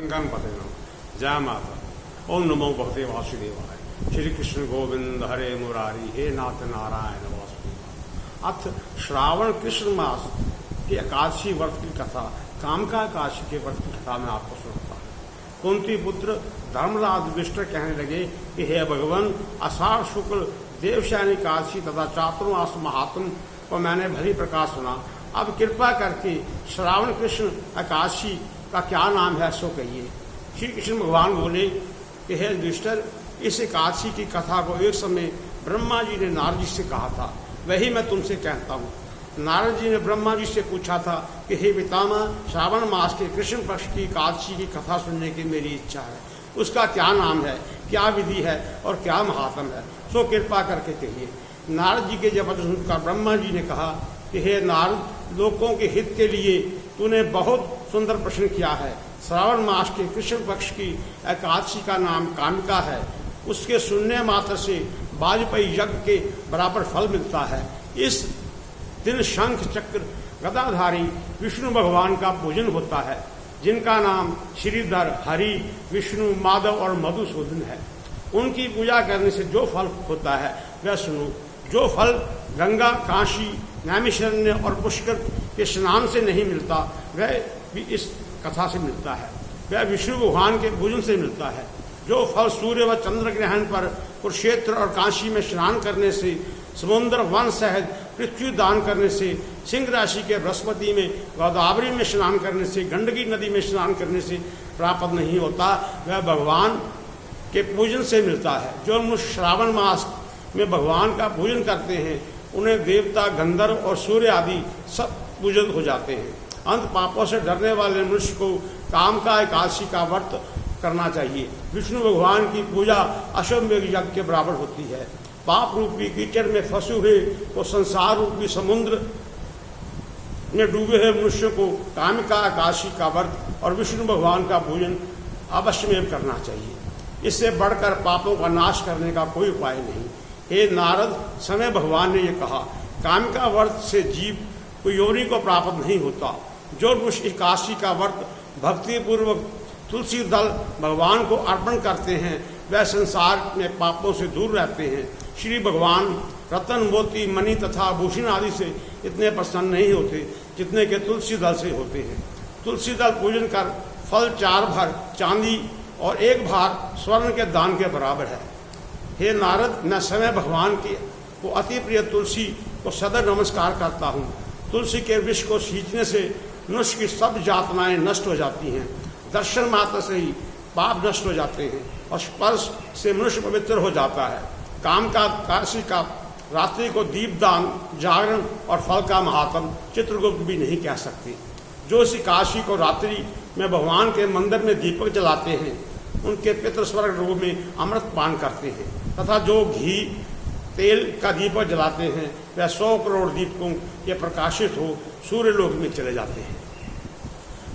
गणपतिनम। जय माता। ओम नमो भगवते वासुदेवाय। श्री कृष्ण गोविंद हरे मुरारी, हे नाथ नारायण वासुदेव। अथ श्रावण कृष्ण मास की एकादशी व्रत की कथा, कामका एकादशी के व्रत की कथा में आपको सुनाता हूँ। कुंती पुत्र धर्मराज युधिष्ठिर कहने लगे कि हे भगवान, आषाढ़ शुक्ल देवशयनी एकादशी तथा चातुर्मास महात्म को मैंने भली प्रकार सुना। अब कृपा करके श्रावण कृष्ण एकादशी का क्या नाम है सो कहिए। श्री कृष्ण भगवान बोले कि हे युधिष्ठिर, इस एकादशी की कथा को एक समय ब्रह्मा जी ने नारद जी से कहा था, वही मैं तुमसे कहता हूँ। नारद जी ने ब्रह्मा जी से पूछा था कि हे पितामह, श्रावण मास के कृष्ण पक्ष की एकादशी की कथा सुनने की मेरी इच्छा है, उसका क्या नाम है, क्या विधि है और क्या महात्म है, सो कृपा करके कहिए। नारद जी के जब वचन सुनकर ब्रह्मा जी ने कहा कि हे नारद, लोगों के हित के लिए तूने बहुत सुंदर प्रश्न किया है। श्रावण मास के कृष्ण पक्ष की एकादशी का नाम कामिका है। उसके सुनने मात्र से वाजपेयी यज्ञ के बराबर फल मिलता है। इस दिन शंख चक्र गदाधारी विष्णु भगवान का पूजन होता है, जिनका नाम श्रीधर, हरि, विष्णु, माधव और मधुसूदन है। उनकी पूजा करने से जो फल होता है वह सुनो। जो फल गंगा, काशी, नैमिषारण्य और पुष्कर के स्नान से नहीं मिलता, वह भी इस कथा से मिलता है। वह विष्णु भगवान के पूजन से मिलता है। जो फल सूर्य व चंद्र ग्रहण पर कुरुक्षेत्र और काशी में स्नान करने से, समुद्र वन सहित पृथ्वी दान करने से, सिंह राशि के बृहस्पति में गोदावरी में स्नान करने से, गंडकी नदी में स्नान करने से प्राप्त नहीं होता, वह भगवान के पूजन से मिलता है। जो मनुष्य श्रावण मास में भगवान का पूजन करते हैं, उन्हें देवता, गंधर्व और सूर्य आदि सब पूजन हो जाते हैं। अंत पापों से डरने वाले मनुष्य को कामका एकादशी का व्रत करना चाहिए। विष्णु भगवान की पूजा अश्वमेध यज्ञ के बराबर होती है। पाप रूपी कीचड़ में फंसे हुए तो संसार रूपी समुद्र में डूबे हुए मनुष्य को कामिका एकादशी का व्रत और विष्णु भगवान का पूजन अवश्यमेव करना चाहिए। इससे बढ़कर पापों का नाश करने का कोई उपाय नहीं। हे नारद, समय भगवान ने यह कहा, कामिका व्रत से जीव को योनि को प्राप्त नहीं होता। जो मनुष्य एकादशी का व्रत भक्ति पूर्वक तुलसी दल भगवान को अर्पण करते हैं, वह संसार में पापों से दूर रहते हैं। श्री भगवान रतन, मोती, मणि तथा भूषण आदि से इतने प्रसन्न नहीं होते जितने के तुलसी दल से होते हैं। तुलसी दल पूजन कर फल 4 भर चांदी और 1 भार स्वर्ण के दान के बराबर है। हे नारद, मैं समय भगवान को अति प्रिय तुलसी को सदैव नमस्कार करता हूँ। तुलसी के विष को सींचने से मनुष्य की सब यातनाएं नष्ट हो जाती हैं। दर्शन मात्र से ही पाप नष्ट हो जाते हैं और स्पर्श से मनुष्य पवित्र हो जाता है। काम का एकादशी का रात्रि को दीपदान, जागरण और फल का महात्म चित्रगुप्त भी नहीं कह सकते। जो इस एकादशी को रात्रि में भगवान के मंदिर में दीपक जलाते हैं, उनके पितृ स्वर्ग लोक में अमृत पान करते हैं तथा जो घी तेल का दीपक जलाते हैं, वह 100 करोड़ दीपकों के प्रकाशित हो सूर्य लोक में चले जाते हैं।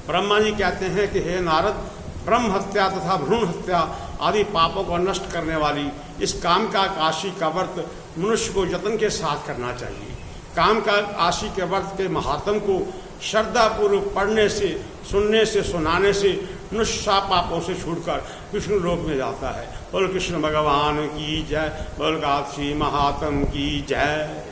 ब्रह्मा जी कहते हैं कि हे नारद, ब्रह्म हत्या तथा भ्रूण हत्या आदि पापों को नष्ट करने वाली इस काम का एकादशी का व्रत मनुष्य को यत्न के साथ करना चाहिए। काम का एकादशी के व्रत के महात्म को श्रद्धापूर्वक पढ़ने से, सुनने से, सुनाने से मनुष्य सब पापों से छूटकर विष्णु लोक में जाता है। बोल कृष्ण भगवान की जय। बोल एकादशी महात्म की जय।